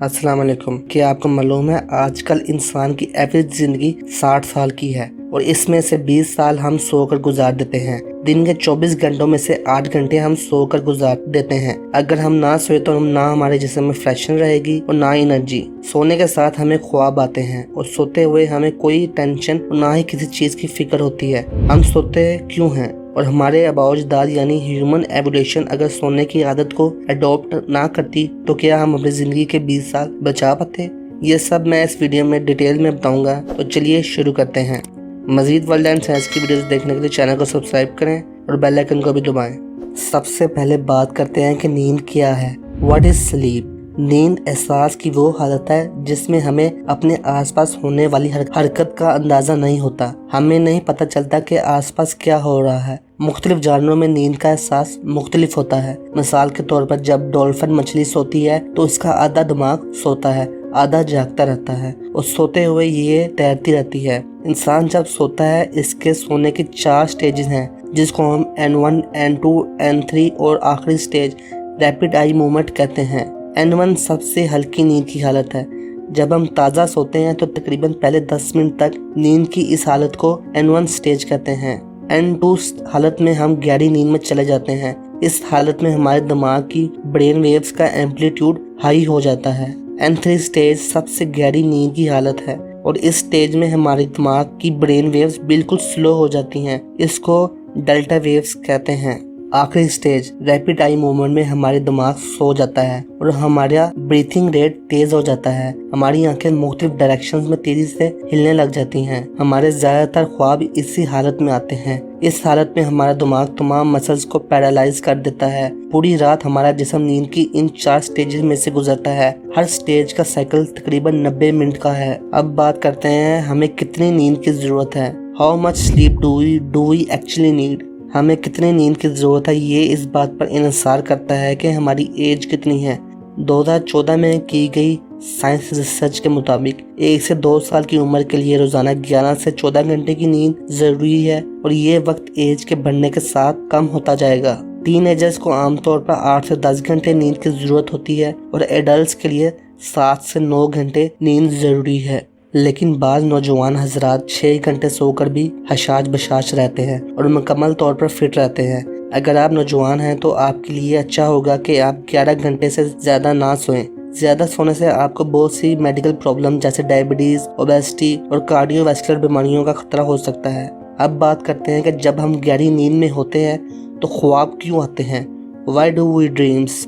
अस्सलाम वालेकुम। क्या आपको मालूम है आजकल इंसान की एवरेज जिंदगी 60 साल की है और इसमें से 20 साल हम सोकर गुजार देते हैं। दिन के 24 घंटों में से 8 घंटे हम सोकर गुजार देते हैं। अगर हम ना सोए तो हम ना हमारे जिस्म में फ्रेशन रहेगी और ना एनर्जी। सोने के साथ हमें ख्वाब आते हैं और सोते हुए हमें कोई टेंशन और ना ही किसी चीज की फिक्र होती है। हम सोते क्यों हैं? और हमारे आबाओजदाद यानी ह्यूमन एवोल्यूशन अगर सोने की आदत को अडॉप्ट ना करती तो क्या हम अपनी ज़िंदगी के 20 साल बचा पाते? ये सब मैं इस वीडियो में डिटेल में बताऊंगा, तो चलिए शुरू करते हैं। मज़ीद वर्ल्ड एंड साइंस की वीडियोस देखने के लिए चैनल को सब्सक्राइब करें और बेल आइकन को भी दबाएं। सबसे पहले बात करते हैं कि नींद क्या है। What is sleep? नींद एहसास की वो हालत है जिसमें हमें अपने आसपास होने वाली हरकत का अंदाजा नहीं होता। हमें नहीं पता चलता कि आसपास क्या हो रहा है। मुख्तलिफ जानवरों में नींद का एहसास मुख्तलिफ होता है। मिसाल के तौर पर जब डॉल्फिन मछली सोती है तो उसका आधा दिमाग सोता है, आधा जागता रहता है और सोते हुए ये तैरती रहती है। इंसान जब सोता है इसके सोने के 4 स्टेजेस हैं जिसको हम N1, N2, N3 और आखिरी स्टेज रैपिड आई मूवमेंट कहते हैं। N1 सबसे हल्की नींद की हालत है। जब हम ताज़ा सोते हैं तो तकरीबन पहले 10 मिनट तक नींद की इस हालत को N1 स्टेज कहते हैं। N2 हालत में हम गहरी नींद में चले जाते हैं। इस हालत में हमारे दिमाग की ब्रेन वेव्स का एम्पलीट्यूड हाई हो जाता है। N3 स्टेज सबसे गहरी नींद की हालत है और इस स्टेज में हमारे दिमाग की ब्रेन वेव्स बिल्कुल स्लो हो जाती हैं। इसको डेल्टा वेव्स कहते हैं। आखिरी स्टेज रैपिड आई मूवमेंट में हमारे दिमाग सो जाता है और हमारा ब्रीथिंग रेट तेज हो जाता है। हमारी आंखें मुख्तलिफ डायरेक्शंस में तेजी से हिलने लग जाती हैं। हमारे ज्यादातर ख्वाब इसी हालत में आते हैं। इस हालत में हमारा दिमाग तमाम मसल्स को पैरालाइज कर देता है। पूरी रात हमारा जिस्म नींद की इन 4 स्टेजेस में से गुजरता है। हर स्टेज का साइकिल तकरीबन 90 मिनट का है। अब बात करते हैं हमें कितनी नींद की जरूरत है। How much sleep do we actually need? हमें कितनी नींद की ज़रूरत है ये इस बात पर इन्हिसार करता है कि हमारी एज कितनी है। 2014 में की गई साइंस रिसर्च के मुताबिक 1 से 2 साल की उम्र के लिए रोज़ाना 11 से 14 घंटे की नींद ज़रूरी है और ये वक्त एज के बढ़ने के साथ कम होता जाएगा। टीनेजर्स को आमतौर पर 8 से 10 घंटे नींद की ज़रूरत होती है और एडल्ट के लिए 7 से 9 घंटे नींद ज़रूरी है। लेकिन बाज़ नौजवान हजरात 6 घंटे सोकर भी हशाश बशाश रहते हैं और मुकम्मल तौर पर फिट रहते हैं। अगर आप नौजवान हैं तो आपके लिए अच्छा होगा कि आप 11 घंटे से ज़्यादा ना सोएं। ज़्यादा सोने से आपको बहुत सी मेडिकल प्रॉब्लम जैसे डायबिटीज़, ओबेसिटी और कार्डियोवैस्कुलर बीमारियों का खतरा हो सकता है। अब बात करते हैं कि जब हम गहरी नींद में होते हैं तो ख्वाब क्यों आते हैं। Why do we dreams?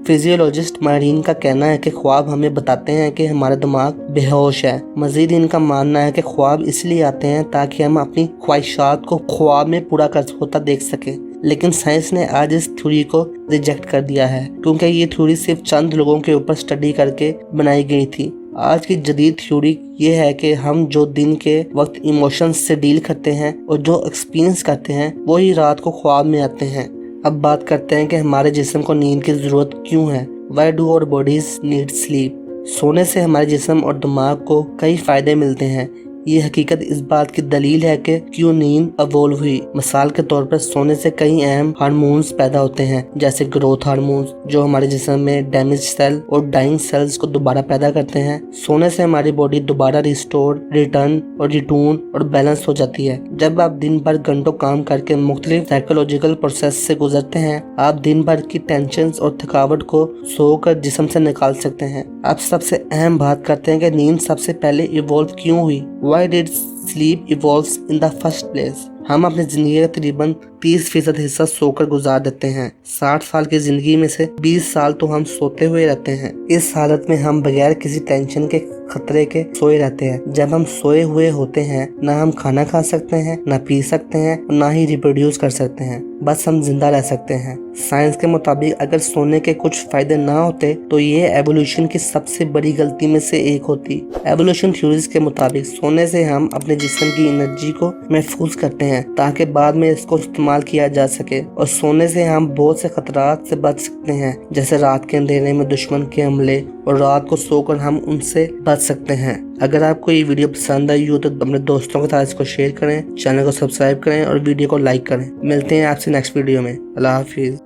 Physiologist माहिरीन का कहना है कि ख्वाब हमें बताते हैं कि हमारा दिमाग बेहोश है। मजीद इनका मानना है कि ख्वाब इसलिए आते हैं ताकि हम अपनी ख्वाहिशात को ख्वाब में पूरा होता देख सकें। लेकिन साइंस ने आज इस थ्योरी को रिजेक्ट कर दिया है क्योंकि ये थ्योरी सिर्फ चंद लोगों के ऊपर स्टडी करके बनाई गई थी। आज की जदीद थ्योरी ये है कि हम जो दिन के वक्त इमोशंस से डील करते हैं और जो एक्सपीरियंस करते हैं वही रात को ख्वाब में आते हैं। अब बात करते हैं कि हमारे जिस्म को नींद की ज़रूरत क्यों है। Why do our bodies need sleep? सोने से हमारे जिस्म और दिमाग को कई फ़ायदे मिलते हैं। ये हकीकत इस बात की दलील है कि क्यों नींद अवॉल्व हुई। मिसाल के तौर पर सोने से कई अहम हार्मोन्स पैदा होते हैं जैसे ग्रोथ हार्मोन्स जो हमारे जिस्म में डैमेज सेल और डाइंग सेल्स को दोबारा पैदा करते हैं। सोने से हमारी बॉडी दोबारा रिस्टोर, रिटर्न और रिटून और बैलेंस हो जाती है। जब आप दिन भर घंटों काम करके मुख्तलिफ साइकोलॉजिकल प्रोसेस से गुजरते हैं आप दिन भर की टेंशन और थकावट को सोकर जिस्म से निकाल सकते हैं। अब सबसे अहम बात करते हैं कि नींद सबसे पहले इवॉल्व क्यों हुई। Why did sleep evolve in the first place? हम अपनी जिंदगी का तकरीबन 30% हिस्सा सोकर गुजार देते हैं। 60 साल की जिंदगी में से 20 साल तो हम सोते हुए रहते हैं। इस हालत में हम बगैर किसी टेंशन के खतरे के सोए रहते हैं। जब हम सोए हुए होते हैं ना हम खाना खा सकते हैं, ना पी सकते हैं, ना ही रिप्रोड्यूस कर सकते हैं, बस हम जिंदा रह सकते हैं। साइंस के मुताबिक अगर सोने के कुछ फायदे ना होते तो ये एवोल्यूशन की सबसे बड़ी गलती में से एक होती। एवोल्यूशन थ्योरीज के मुताबिक सोने से हम अपने जिस्म की एनर्जी को महफूज करते हैं ताकि बाद में इसको इस्तेमाल किया जा सके और सोने से हम बहुत से खतरात से बच सकते हैं जैसे रात के अंधेरे में दुश्मन के हमले और रात को सोकर हम उनसे बच सकते हैं। अगर आपको ये वीडियो पसंद आई हो तो अपने दोस्तों के साथ इसको शेयर करें, चैनल को सब्सक्राइब करें और वीडियो को लाइक करें। मिलते हैं आपसे नेक्स्ट वीडियो में। अल्लाह हाफिज।